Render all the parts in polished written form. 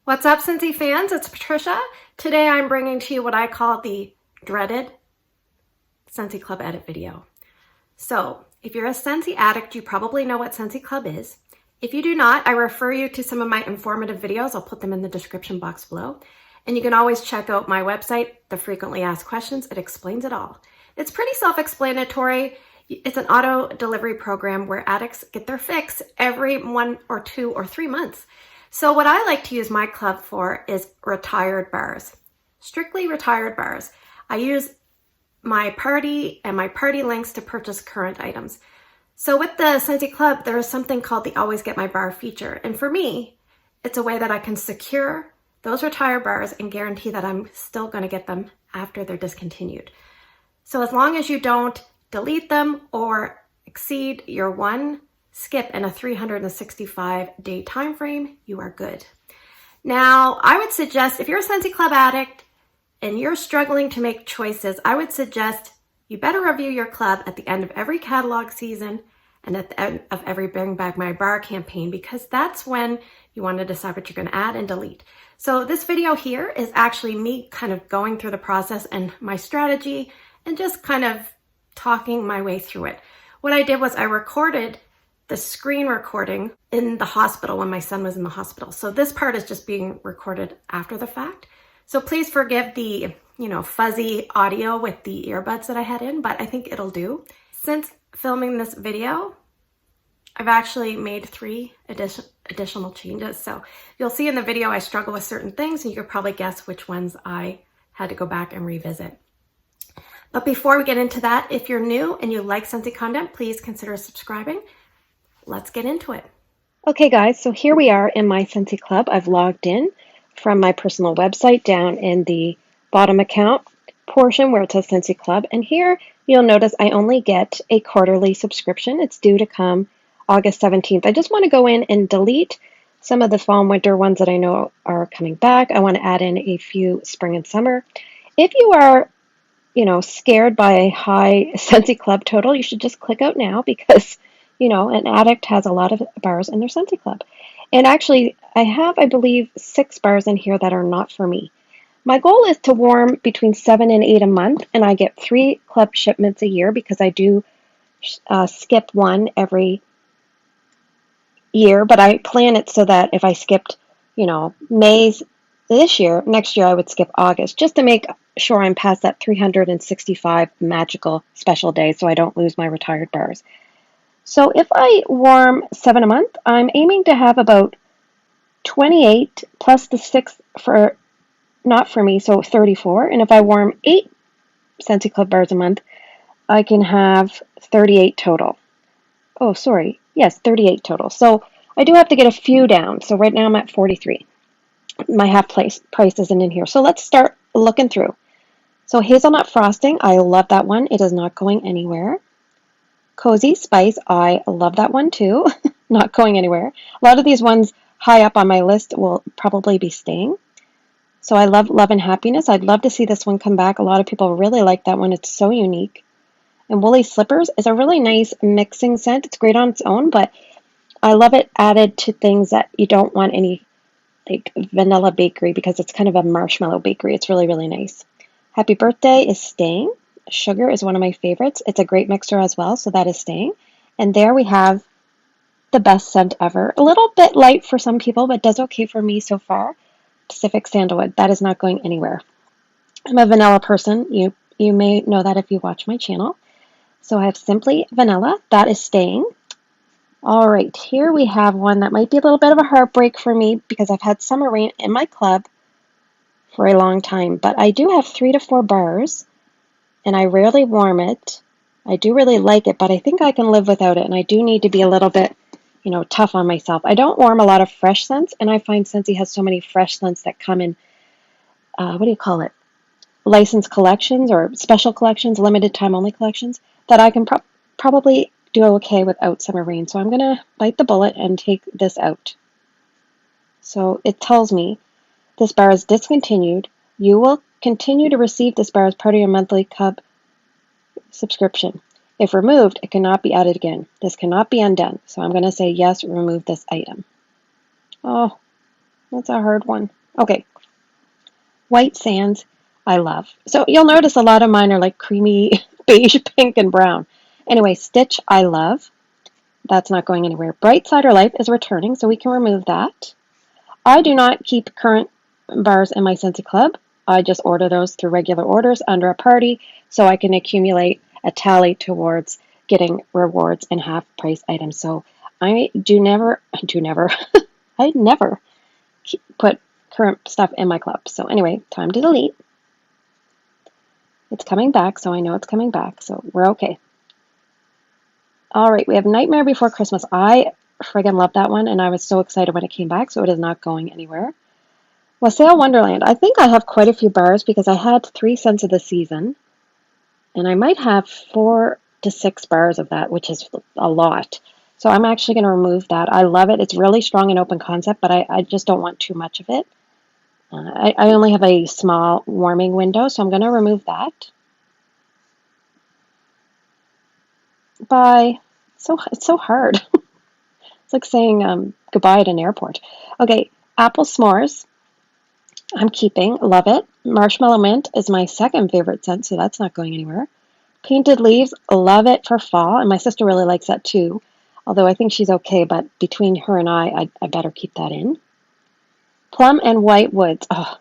What's up, Scentsy fans? It's Patricia. Today I'm bringing to you what I call the dreaded Scentsy Club edit video. So if you're a Scentsy addict, you probably know what Scentsy Club is. If you do not, I refer you to some of my informative videos. I'll put them in the description box below. And you can always check out my website, The Frequently Asked Questions. It explains it all. It's pretty self-explanatory. It's an auto delivery program where addicts get their fix every 1 or 2 or 3 months. So what I like to use my club for is retired bars, strictly retired bars. I use my party and my party links to purchase current items. So with the Scentsy Club, there is something called the Always Get My Bar feature. And for me, it's a way that I can secure those retired bars and guarantee that I'm still going to get them after they're discontinued. So as long as you don't delete them or exceed your one skip in a 365-day time frame, you are good. Now, I would suggest if you're a Scentsy Club addict and you're struggling to make choices, I would suggest you better review your club at the end of every catalog season and at the end of every Bring Back My Bar campaign, because that's when you want to decide what you're going to add and delete. So this video here is actually me kind of going through the process and my strategy and just kind of talking my way through it. What I did was I recorded the screen recording in the hospital when my son was in the hospital. So this part is just being recorded after the fact. So please forgive the, fuzzy audio with the earbuds that I had in, but I think it'll do. Since filming this video, I've actually made 3 additional changes. So you'll see in the video I struggle with certain things, and you could probably guess which ones I had to go back and revisit. But before we get into that, if you're new and you like Scentsy content, please consider subscribing. Let's get into it. Okay guys, so here we are in my Scentsy Club. I've logged in from my personal website down in the bottom account portion where it says Scentsy Club. And here you'll notice I only get a quarterly subscription. It's due to come August 17th. I just want to go in and delete some of the fall and winter ones that I know are coming back. I want to add in a few spring and summer. If you are scared by a high Scentsy Club total, you should just click out now because an addict has a lot of bars in their Scentsy Club. And actually, I have, I believe, 6 bars in here that are not for me. My goal is to warm between 7 and 8 a month, and I get 3 club shipments a year because I do skip one every year, but I plan it so that if I skipped, May's this year, next year I would skip August, just to make sure I'm past that 365 magical special days so I don't lose my retired bars. So if I warm 7 a month, I'm aiming to have about 28 plus the 6 for not for me, so 34. And if I warm 8 Scentsy Club bars a month, I can have 38 total. Oh, sorry. Yes, 38 total. So I do have to get a few down. So right now I'm at 43. My half price isn't in here. So let's start looking through. So hazelnut frosting, I love that one. It is not going anywhere. Cozy Spice, I love that one too. Not going anywhere. A lot of these ones high up on my list will probably be staying. So I love Love and Happiness. I'd love to see this one come back. A lot of people really like that one. It's so unique. And Woolly Slippers is a really nice mixing scent. It's great on its own, but I love it added to things that you don't want any, like vanilla bakery, because it's kind of a marshmallow bakery. It's really, really nice. Happy Birthday is staying. Sugar is one of my favorites. It's a great mixer as well, so that is staying. And there we have the best scent ever. A little bit light for some people, but does okay for me so far. Pacific Sandalwood. That is not going anywhere. I'm a vanilla person. You may know that if you watch my channel. So I have Simply Vanilla. That is staying. All right, here we have one that might be a little bit of a heartbreak for me because I've had Summer Rain in my club for a long time, but I do have 3 to 4 bars. And I rarely warm it. I do really like it, but I think I can live without it, and I do need to be a little bit, tough on myself. I don't warm a lot of fresh scents, and I find Scentsy has so many fresh scents that come in, licensed collections or special collections, limited time only collections, that I can probably do okay without Summer Rain. So I'm going to bite the bullet and take this out. So it tells me this bar is discontinued. You will continue to receive this bar as part of your monthly club subscription. If removed, it cannot be added again. This cannot be undone. So I'm going to say yes, remove this item. Oh, That's a hard one. Okay, white sands, I love. So you'll notice a lot of mine are like creamy beige, pink, and brown. Anyway, Stitch, I love. That's not going anywhere. Bright Cider Life is returning, so we can remove that. I do not keep current bars in my Scentsy Club. I just order those through regular orders under a party so I can accumulate a tally towards getting rewards and half price items. So I never, I never put current stuff in my club. So anyway, time to delete. It's coming back, so I know it's coming back. So we're okay. All right, we have Nightmare Before Christmas. I friggin' love that one, and I was so excited when it came back, so it is not going anywhere. Wassail Wonderland. I think I have quite a few bars because I had 3 cents of the season, and I might have 4 to 6 bars of that, which is a lot. So I'm actually going to remove that. I love it. It's really strong and open concept, but I just don't want too much of it. I only have a small warming window, so I'm going to remove that. Bye. It's so hard. It's like saying goodbye at an airport. Okay, apple s'mores. I'm keeping. Love it. Marshmallow mint is my second favorite scent, so that's not going anywhere. Painted leaves. Love it for fall, and my sister really likes that too. Although I think she's okay, but between her and I better keep that in. Plum and white woods. Oh,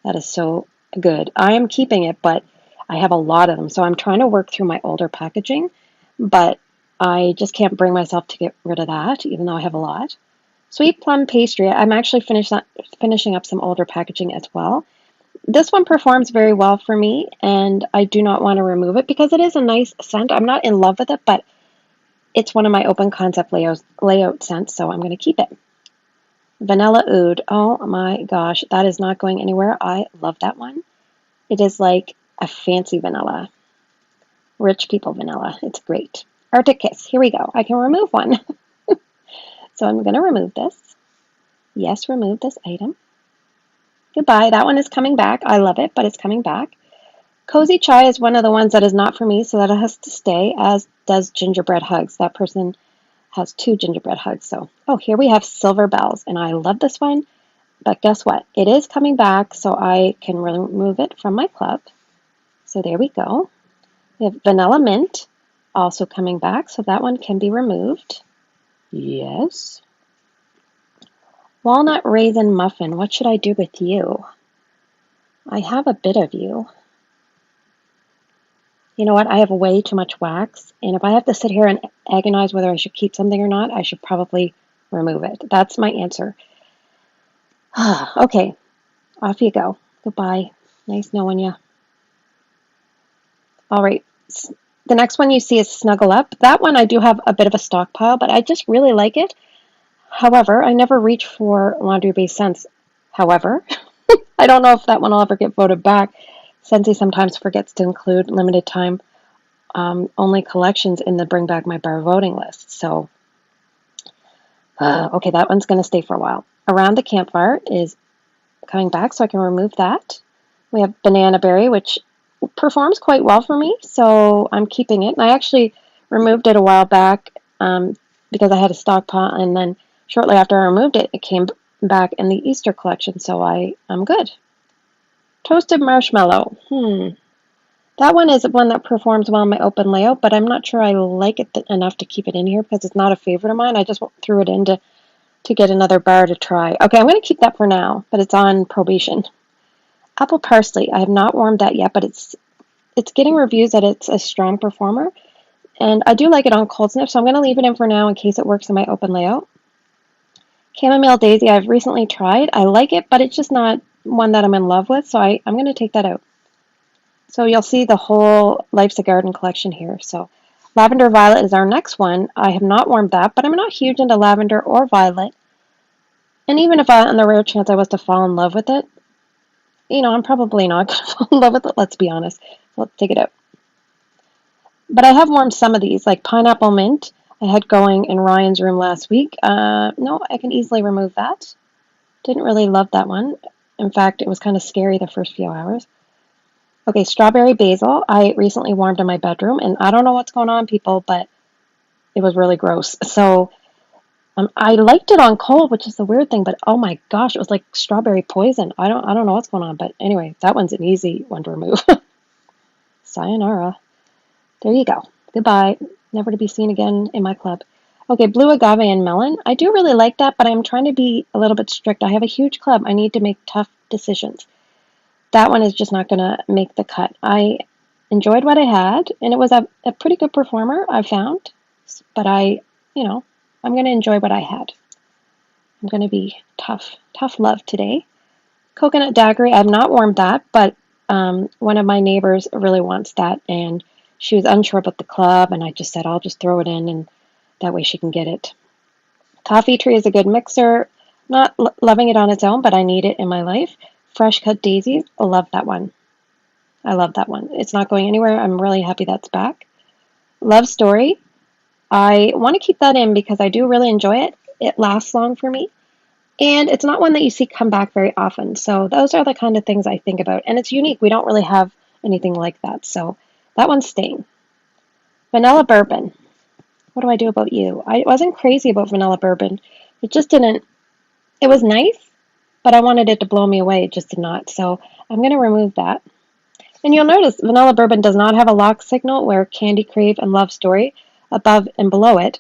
that is so good. I am keeping it, but I have a lot of them, so I'm trying to work through my older packaging, but I just can't bring myself to get rid of that, even though I have a lot. Sweet plum pastry. I'm actually finishing up some older packaging as well. This one performs very well for me, and I do not want to remove it because it is a nice scent. I'm not in love with it, but it's one of my open concept layout scents, so I'm going to keep it. Vanilla Oud. Oh my gosh, that is not going anywhere. I love that one. It is like a fancy vanilla. Rich people vanilla. It's great. Arctic Kiss. Here we go. I can remove one. So I'm going to remove this. Yes, remove this item. Goodbye. That one is coming back. I love it, but it's coming back. Cozy Chai is one of the ones that is not for me, so that has to stay, as does Gingerbread Hugs. That person has 2 gingerbread hugs. So, oh, here we have Silver Bells, and I love this one, but guess what? It is coming back, so I can remove it from my club. So there we go. We have Vanilla Mint also coming back, so that one can be removed. Yes. Walnut Raisin Muffin. What should I do with you? I have a bit of you. You know what? I have way too much wax, and if I have to sit here and agonize whether I should keep something or not, I should probably remove it. That's my answer. Okay, off you go. Goodbye. Nice knowing you. All right. The next one you see is Snuggle Up. That one I do have a bit of a stockpile, but I just really like it. However, I never reach for laundry-based scents. However, I don't know if that one will ever get voted back. Scentsy sometimes forgets to include limited time only collections in the Bring Back My Bar voting list. So, okay, that one's going to stay for a while. Around the Campfire is coming back, so I can remove that. We have Banana Berry, which performs quite well for me, so I'm keeping it. And I actually removed it a while back because I had a stockpile, and then shortly after I removed it, it came back in the Easter collection, so I'm good. Toasted Marshmallow. That one is one that performs well in my open layout, but I'm not sure I like it enough to keep it in here because it's not a favorite of mine. I just threw it in to get another bar to try. Okay, I'm going to keep that for now, but it's on probation. Apple Parsley. I have not warmed that yet, but it's getting reviews that it's a strong performer, and I do like it on cold snip, so I'm going to leave it in for now in case it works in my open layout. Chamomile Daisy. I've recently tried. I like it, but it's just not one that I'm in love with, so I'm going to take that out. So you'll see the whole Life's a Garden collection here. So Lavender Violet is our next one. I have not warmed that, but I'm not huge into lavender or violet. And even if on the rare chance I was to fall in love with it, I'm probably not going to fall in love with it, let's be honest. So let's take it out. But I have warmed some of these, like Pineapple Mint. I had going in Ryan's room last week. No, I can easily remove that. Didn't really love that one. In fact, it was kind of scary the first few hours. Okay, Strawberry Basil. I recently warmed in my bedroom, and I don't know what's going on, people, but it was really gross. So I liked it on cold, which is the weird thing, but oh my gosh, it was like strawberry poison. I don't know what's going on, but anyway, that one's an easy one to remove. Sayonara. There you go. Goodbye. Never to be seen again in my club. Okay, blue agave and melon. I do really like that, but I'm trying to be a little bit strict. I have a huge club. I need to make tough decisions. That one is just not going to make the cut. I enjoyed what I had, and it was a pretty good performer, I found. But I'm going to enjoy what I had. I'm going to be tough love today. Coconut daiquiri, I've not warmed that, but one of my neighbors really wants that, and she was unsure about the club, and I just said, I'll just throw it in, and that way she can get it. Coffee tree is a good mixer. Not loving it on its own, but I need it in my life. Fresh cut daisies, I love that one. I love that one. It's not going anywhere. I'm really happy that's back. Love story. I want to keep that in because I do really enjoy it. It lasts long for me. And it's not one that you see come back very often. So those are the kind of things I think about. And it's unique. We don't really have anything like that. So that one's staying. Vanilla bourbon. What do I do about you? I wasn't crazy about vanilla bourbon. It just didn't, it was nice, but I wanted it to blow me away. It just did not. So I'm going to remove that. And you'll notice vanilla bourbon does not have a lock signal where Candy Crave and Love Story above and below it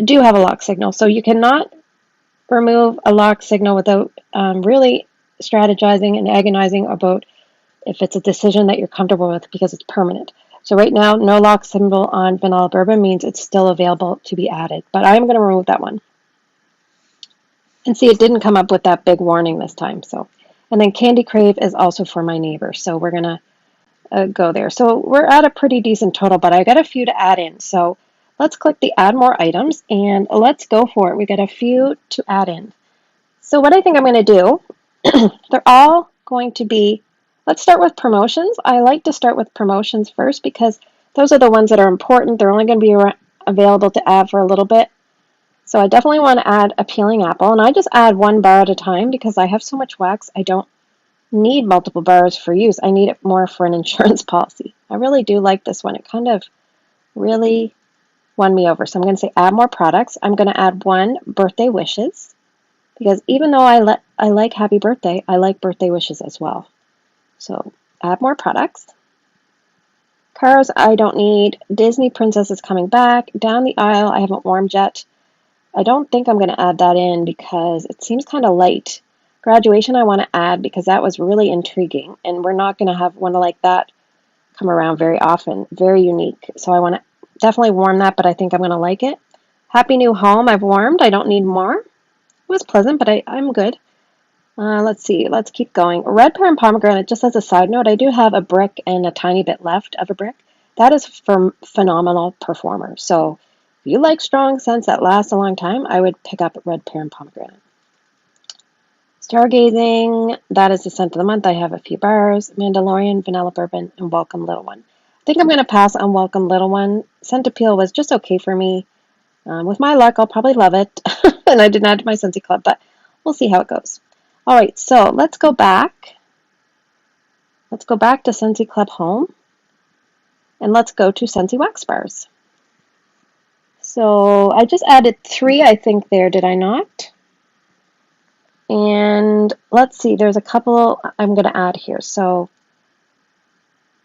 do have a lock signal. So you cannot remove a lock signal without really strategizing and agonizing about if it's a decision that you're comfortable with because it's permanent. So right now, no lock symbol on vanilla bourbon means it's still available to be added, but I'm going to remove that one. And see, it didn't come up with that big warning this time. So, and then Candy Crave is also for my neighbor, so we're going to go there. So we're at a pretty decent total, but I got a few to add in. So let's click the add more items and let's go for it. We got a few to add in. So what I think I'm going to do, they're all going to be, let's start with promotions. I like to start with promotions first because those are the ones that are important. They're only going to be available to add for a little bit. So I definitely want to add a peeling apple, and I just add one bar at a time because I have so much wax, I don't need multiple bars for use. I need it more for an insurance policy. I really do like this one. It kind of really won me over. So I'm going to say add more products. I'm going to add one birthday wishes because even though I like happy birthday, I like birthday wishes as well. So add more products. Cars I don't need. Disney Princess is coming back. Down the aisle I haven't warmed yet. I don't think I'm going to add that in because it seems kind of light. Graduation I want to add because that was really intriguing, and we're not going to have one like that come around very often. Very unique. So I want to definitely warm that, but I think I'm going to like it. Happy New Home I've warmed. I don't need more. It was pleasant, but I'm good. Let's see. Let's keep going. Red pear and pomegranate, just as a side note, I do have a brick and a tiny bit left of a brick. That is for phenomenal performer. So if you like strong scents that last a long time, I would pick up red pear and pomegranate. Stargazing, that is the scent of the month. I have a few bars. Mandalorian, vanilla bourbon, and Welcome Little One. I think I'm going to pass on Welcome Little One. Scent appeal was just okay for me. With my luck, I'll probably love it. And I didn't add to my Scentsy Club, but we'll see how it goes. All right, so let's go back. Let's go back to Scentsy Club Home. And let's go to Scentsy Wax Bars. So I just added 3, I think, there, did I not? And let's see, there's a couple I'm going to add here. So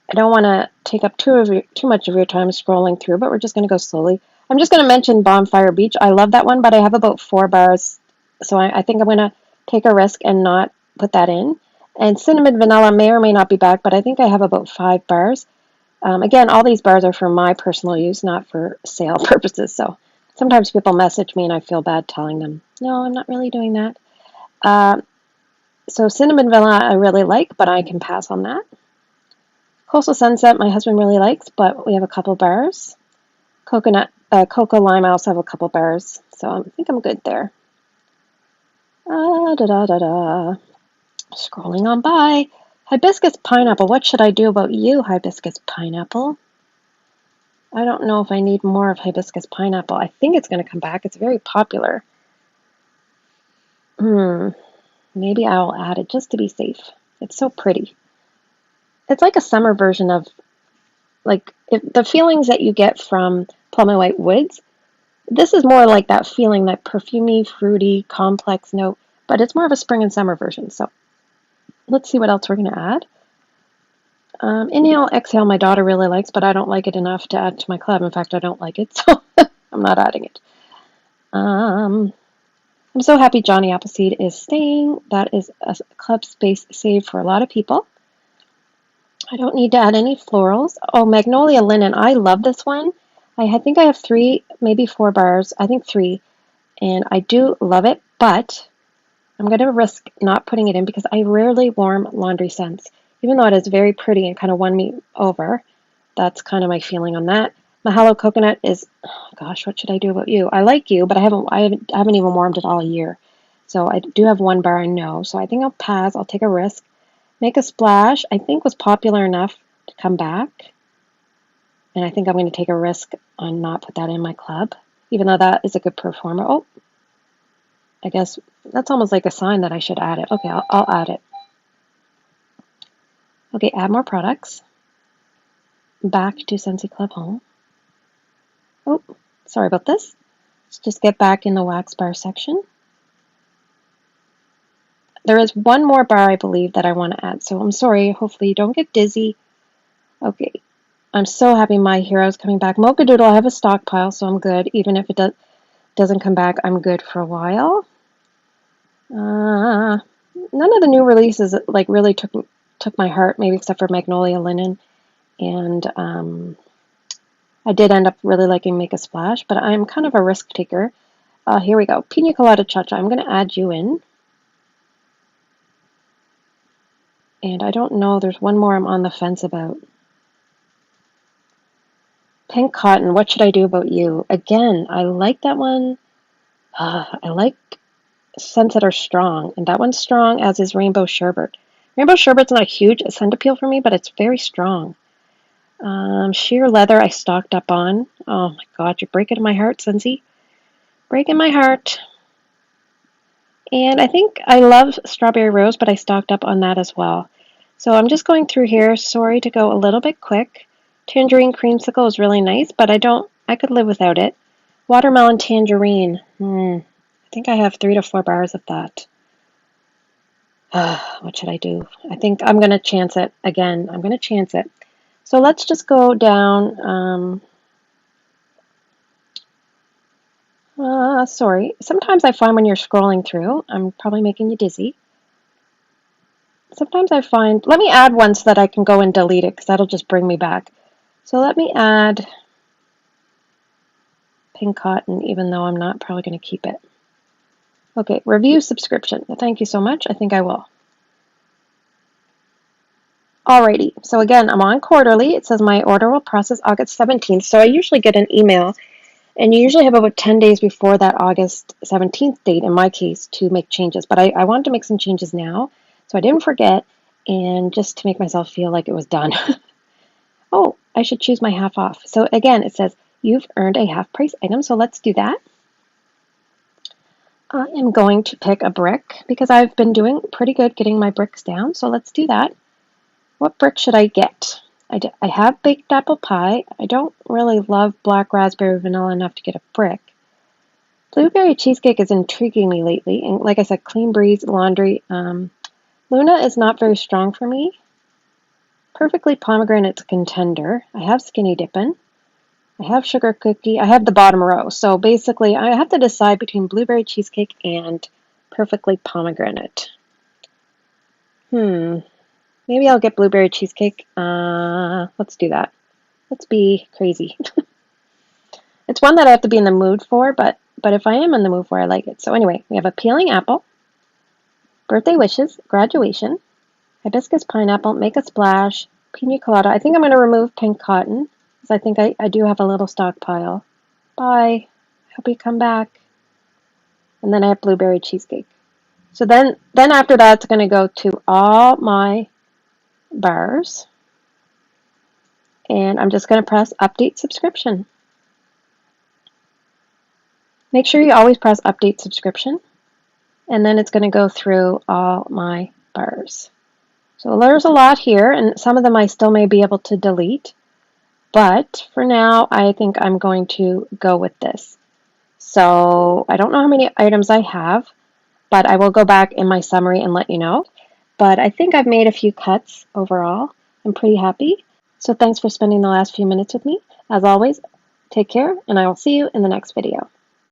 I don't want to take up too much of your time scrolling through, but we're just going to go slowly. I'm just going to mention Bonfire Beach. I love that one, but I have about 4 bars. So I think I'm going to take a risk and not put that in. And Cinnamon Vanilla may or may not be back, but I think I have about 5 bars. Again, all these bars are for my personal use, not for sale purposes. So sometimes people message me and I feel bad telling them, no, I'm not really doing that. So Cinnamon Vanilla I really like, but I can pass on that. Coastal Sunset my husband really likes, but we have a couple bars. Cocoa Lime I also have a couple bars, so I think I'm good there. Scrolling on by. Hibiscus Pineapple. What should I do about you, Hibiscus Pineapple? I don't know if I need more of Hibiscus Pineapple. I think it's going to come back. It's very popular. Maybe I'll add it just to be safe. It's so pretty. It's like a summer version of, like, the feelings that you get from Plum and White Woods. This is more like that feeling, that perfumey, fruity, complex note, but it's more of a spring and summer version. So let's see what else we're going to add. Inhale, exhale, my daughter really likes, but I don't like it enough to add to my club. In fact, I don't like it, so I'm not adding it. I'm so happy Johnny Appleseed is staying. That is a club space saved for a lot of people. I don't need to add any florals. Oh, Magnolia Linen. I love this one. I think I have 3, maybe 4 bars. I think 3. And I do love it, but I'm going to risk not putting it in because I rarely warm laundry scents. Even though it is very pretty and kind of won me over, that's kind of my feeling on that. Mahalo Coconut is, oh gosh, what should I do about you? I like you, but I haven't even warmed it all year. So I do have 1 bar I know. So I think I'll pass. I'll take a risk. Make a Splash, I think, was popular enough to come back. And I think I'm going to take a risk on not put that in my club, even though that is a good performer. Oh, I guess that's almost like a sign that I should add it. Okay, I'll add it. Okay, add more products. Back to Scentsy Club Home. Oh, sorry about this. Let's just get back in the wax bar section. There is 1 more bar, I believe, that I want to add. So I'm sorry. Hopefully you don't get dizzy. Okay, I'm so happy My Hero is coming back. Mocha Doodle, I have a stockpile, so I'm good. Even if it doesn't come back, I'm good for a while. None of the new releases like really took my heart, maybe except for Magnolia Linen. And I did end up really liking Make a Splash, but I'm kind of a risk taker. Here we go. Pina Colada Cha-Cha. I'm going to add you in. And I don't know. There's 1 more I'm on the fence about. Pink Cotton. What should I do about you? Again, I like that one. I like scents that are strong. And that one's strong, as is Rainbow Sherbet. Rainbow Sherbet's not a huge scent appeal for me, but it's very strong. Sheer Leather I stocked up on. Oh my god, you're breaking my heart, Scentsy. Breaking my heart. And I think I love Strawberry Rose, but I stocked up on that as well. So I'm just going through here. Sorry to go a little bit quick. Tangerine Creamsicle is really nice, but I could live without it. Watermelon Tangerine. I think I have 3 to 4 bars of that. What should I do? I think I'm going to chance it again. I'm going to chance it. So let's just go down. Sorry. Sometimes I find when you're scrolling through, I'm probably making you dizzy. Sometimes I find, let me add one so that I can go and delete it because that'll just bring me back. So let me add Pink Cotton, even though I'm not probably going to keep it. Okay, review subscription. Thank you so much. I think I will. Alrighty, so again, I'm on quarterly. It says my order will process August 17th. So I usually get an email, and you usually have about 10 days before that August 17th date, in my case, to make changes. But I wanted to make some changes now, so I didn't forget, and just to make myself feel like it was done. Oh, I should choose my half off. So again, it says you've earned a half price item, so let's do that. I am going to pick a brick because I've been doing pretty good getting my bricks down, so let's do that. What brick should I get? I have baked apple pie. I don't really love black raspberry vanilla enough to get a brick. Blueberry cheesecake is intriguing me lately, and like I said, Clean Breeze laundry. Luna is not very strong for me. Perfectly Pomegranate's a contender. I have Skinny Dippin'. I have Sugar Cookie. I have the bottom row. So basically, I have to decide between Blueberry Cheesecake and Perfectly Pomegranate. Maybe I'll get Blueberry Cheesecake. Let's do that. Let's be crazy. It's one that I have to be in the mood for, but if I am in the mood for, I like it. So anyway, we have a Peeling Apple, Birthday Wishes, Graduation, Hibiscus Pineapple, Make a Splash, Pina Colada. I think I'm going to remove Pink Cotton, because I think I do have a little stockpile. Bye. Hope you come back. And then I have Blueberry Cheesecake. So then after that, it's going to go to all my bars. And I'm just going to press Update Subscription. Make sure you always press Update Subscription. And then it's going to go through all my bars. So there's a lot here, and some of them I still may be able to delete. But for now, I think I'm going to go with this. So I don't know how many items I have, but I will go back in my summary and let you know. But I think I've made a few cuts overall. I'm pretty happy. So thanks for spending the last few minutes with me. As always, take care, and I will see you in the next video.